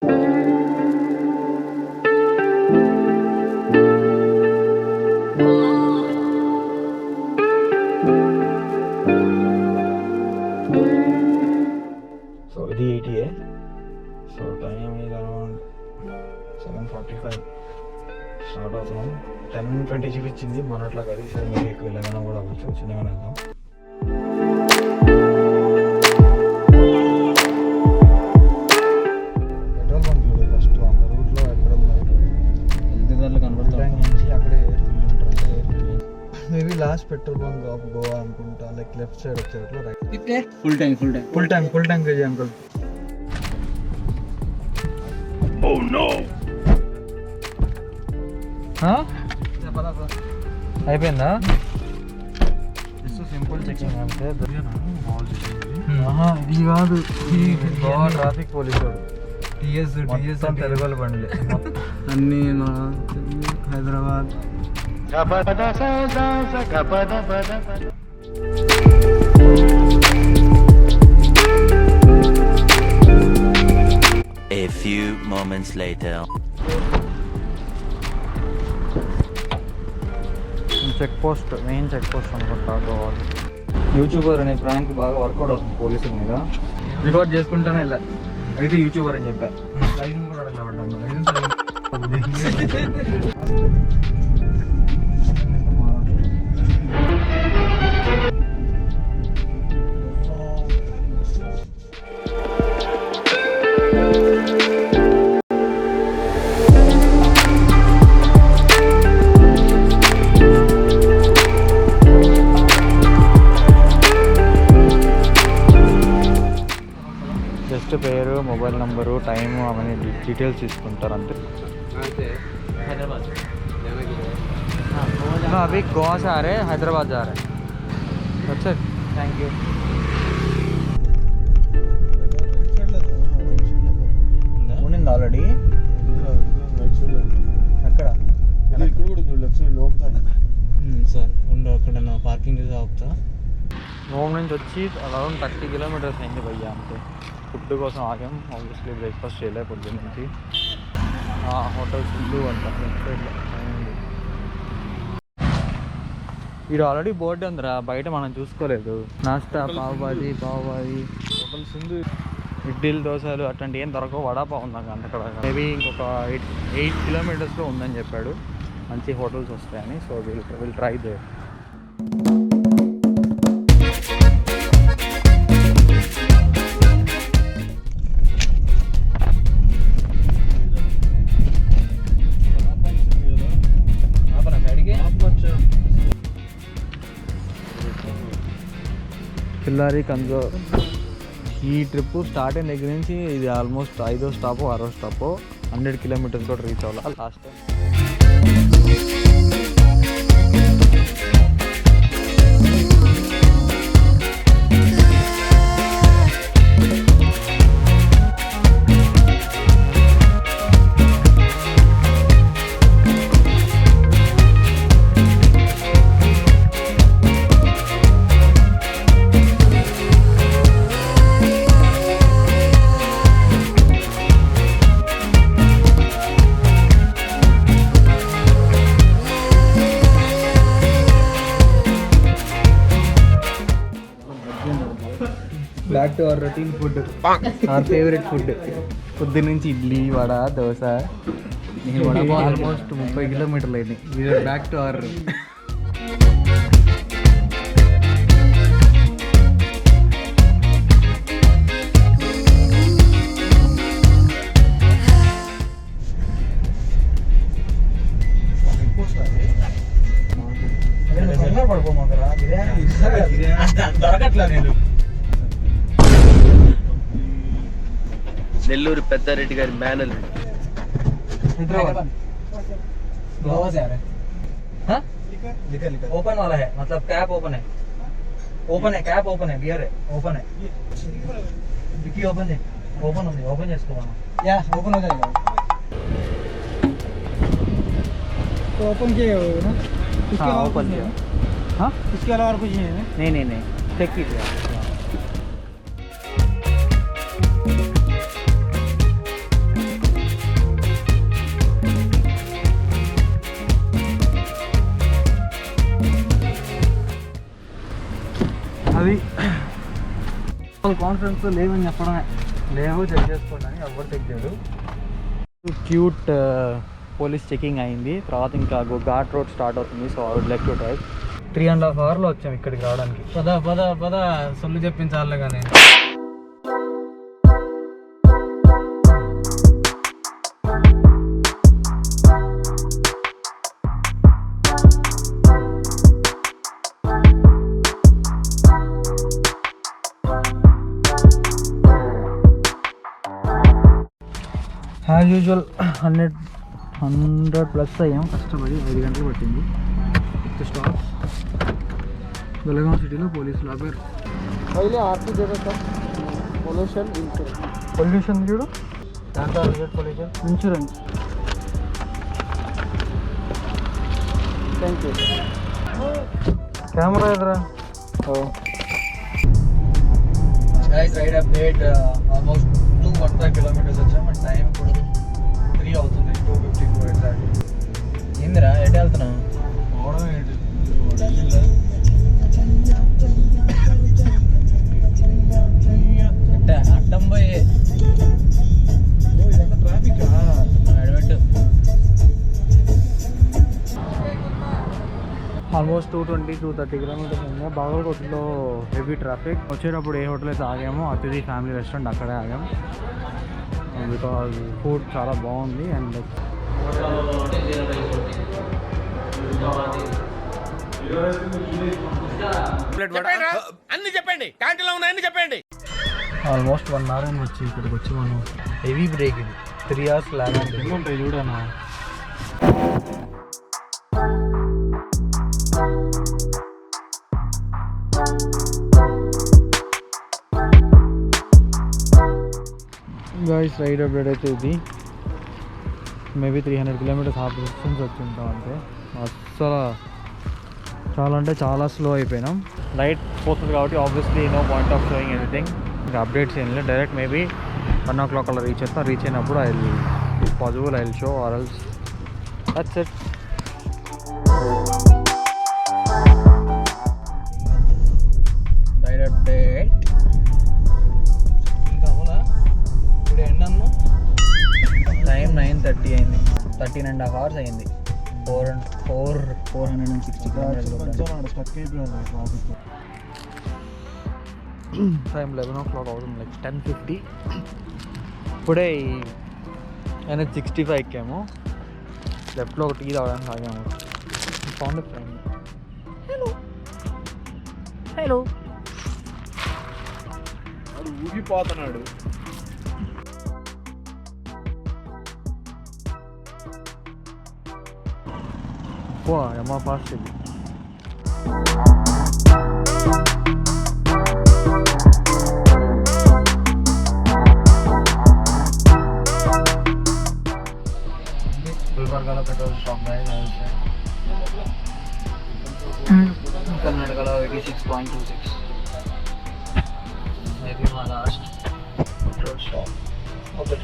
So ఇది 80. So time ఇది around 7:45 start అవుతున్నాం. 10:20 చూపించింది మొన్నట్లా కదా. సో మీరు ఎక్కువ వెళ్ళగానే కూడా అవ్వచ్చు, చిన్నగానే వెళ్దాం. పెట్రోల్ బంక్ చూడు ఫస్ట్ ఆ రూట్లో ఎక్కడ ఉన్నాయి హెల్త్ కార్లు కనబడతాయి నుంచి అక్కడే ఎయిర్ ఫిల్ ఉంటారంటే maybe last petrol bunk of Goa అనుకుంటా. లైక్ లెఫ్ట్ సైడ్ వచ్చేట్లో right. Full tank KG uncle. Oh no! అయిపోయిందా? సింపుల్ చెకింగ్ అంటే ఇది కాదు, Goa traffic police TS Telugu బండ్లే అన్నీ Hyderabad. A few moments later. Check post, main check post అనుకుంటా గోవాకి. యూట్యూబర్ అనే ప్రాంక్ బాగా వర్కౌట్ అవుతుంది పోలీసుల మీద. రికార్డ్ చేసుకుంటానే వెళ్ళా, అయితే యూట్యూబర్ అని చెప్పా. లైసెన్స్ కూడా వెళ్ళబడ్డాను. జస్ట్ పేరు, మొబైల్ నెంబరు, టైము అవన్నీ డీటెయిల్స్ తీసుకుంటారు అంతే. అవి గోవా से आ रहे हैं, हैदराबाद जा रहे हैं. That's it. Thank you. ఉండింది ఆల్రెడీ అక్కడ సార్ ఉండు, అక్కడ నా పార్కింగ్ చేసి ఆపుతా. హోమ్ నుంచి వచ్చి అరౌండ్ 30 కిలోమీటర్స్ అయింది భయ్యా అంతే. ఫుడ్ కోసం ఆగాం. ఆబ్వియస్లీ బ్రేక్ఫాస్ట్ చేయలే పొద్దున్న నుంచి. హోటల్ ఫుడ్ అంట ఇక్కడ ఆల్రెడీ బోర్డు ఉందిరా, బయట మనం చూసుకోలేదు. నాస్తా పావుబాజీ హోటల్ సింధు, ఇడ్లీలు దోశలు అట్లాంటి ఏం దొరకవు. వడాపావు ఉంది అక్కడ. మేబీ ఇంకొక 8 కిలోమీటర్స్లో ఉందని చెప్పాడు. మంచి హోటల్స్ వస్తాయని. So will try there. పిల్లారి కంజో. ఈ ట్రిప్ స్టార్ట్ అయిన దగ్గర నుంచి ఇది ఆల్మోస్ట్ 5వ స్టాప్ 6వ స్టాప్. 100 కిలోమీటర్స్ కూడా రీచ్ అవ్వాలి last time. Back to our routine food, our favourite food. పొద్దున్న నుంచి ఇడ్లీ, వడ, దోశ. ఆల్మోస్ట్ 30 కిలోమీటర్లు అయినాయి. బ్యాక్ టు అవర్ పడిపోమాకరా. దొరకట్లా నేను. నెల్లూరు పెద్దారెడ్డి గారి మేనల్. गोवा से आ रहा है. हाँ? ओपन वाला है, मतलब कैप ओपन है. ओपन है, कैप ओपन है, बियर है, ओपन है. डिक्की ओपन है, ओपन होगी, ओपन చేసుకోమన్నా. या ओपन हो जाएगा. तो ओपन किया होगा ना. इसके अलावा ओपन किया. हाँ? इसके अलावा और कुछ नहीं है. नहीं चेक कीजिए. కాన్ఫిడెన్స్ లేవని చెప్పడమే, లేవు చెక్ చేసుకోండి అని ఎవరు చెక్ చేయరు. క్యూట్ పోలీస్ చెకింగ్ అయింది. తర్వాత ఇంకా ఘాట్ రోడ్ స్టార్ట్ అవుతుంది. So I would like to drive. 3.5 hours వచ్చాము ఇక్కడికి రావడానికి. పద సొల్లు చెప్పించాలే కానీ. యాజ్ యూజువల్ 100+ అయ్యాం కష్టపడి. 5 గంటలు పట్టింది. With stops. బెలగాం సిటీలో పోలీసులు ఆపారు. పొల్యూషన్ చూడు, pollution insurance. Thank you. Camera ఎదురా. రైడ్ అప్డేట్ ఆల్మోస్ట్ 215 kilometers వచ్చాం. మన టైం ఇప్పుడు 3 అవుతుంది. 2:54 ఎగ్జాక్ట్. ఏందిరా ఎటు వెళ్తున్నావు? అడ్డం పోయి ట్రాఫిక్ అడబెట్టు. ఆల్మోస్ట్ 220-230 kilometers ఉంది. బాగోగుట్లో హెవీ ట్రాఫిక్. వచ్చేటప్పుడు ఏ హోటల్ అయితే ఆగామో అతిథి ఫ్యామిలీ రెస్టారెంట్, అక్కడే ఆగాము. బికాజ్ ఫుడ్ చాలా బాగుంది. అండ్ అన్ని చెప్పండి, క్యాంటీన్లో ఉన్నాయని చెప్పండి. ఆల్మోస్ట్ 1 hour అని వచ్చి ఇక్కడికి వచ్చి మనం హెవీ బ్రేక్ ఇది 3 hours లాగా ఉంటాయి చూడనా. గాయ్స్ రైడ్ అప్డేట్ అయితే ఇది. మేబీ 300 kilometers హాఫ్ డిస్టెన్స్ వచ్చి ఉంటాం అంతే. అస్సలు చాలా అంటే చాలా స్లో అయిపోయినాం. లైట్ పోతుంది కాబట్టి obviously no point of showing anything. ఇంకా అప్డేట్స్ ఏం లేదు. డైరెక్ట్ మేబీ 1 o'clock అలా రీచ్ అవుతాం. రీచ్ అయినప్పుడు I will if possible I will show or else that's it. Ride update ఇంకా అవునా? ఇప్పుడు ఎండ్ అన్నా టైం 9:30 అయింది. 13.5 hours అయింది. 460 kilometers. టైం 11 o'clock అవుతుంది. లైక్ 10:50. ఇప్పుడే NH65 ఎక్కాము. లెఫ్ట్లో ఒక టీ తాగడానికి ఆగాము. Found friend. హలో ఊగిపోతున్నాడు. యమా ఫాస్ట్ ఇది. గుల్బర్గాలో పెట్రోల్ స్టాక్ కర్ణాటకలో 86.26. మేబీ మా లాస్ట్ పెట్రోల్ స్టాక్. ఓకే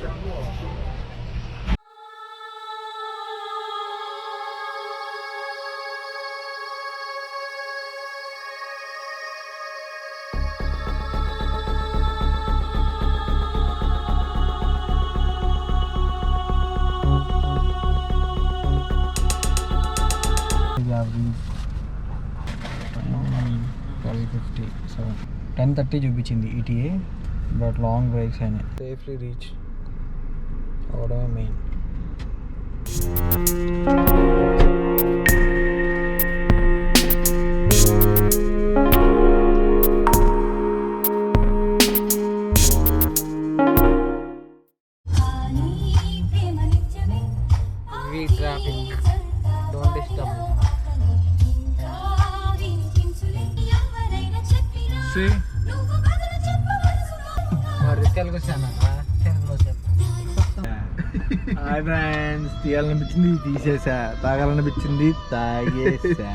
$12.57. 10:30 చూపించింది ETA. బట్ లాంగ్ బ్రేక్స్ అయినాయి. సేఫ్లీ రీచ్ అవడమే main. Traffic don't disturb. Hi friends, తీయాలనిపించింది తీసేసా, తాగాలనిపించింది తాగేసా.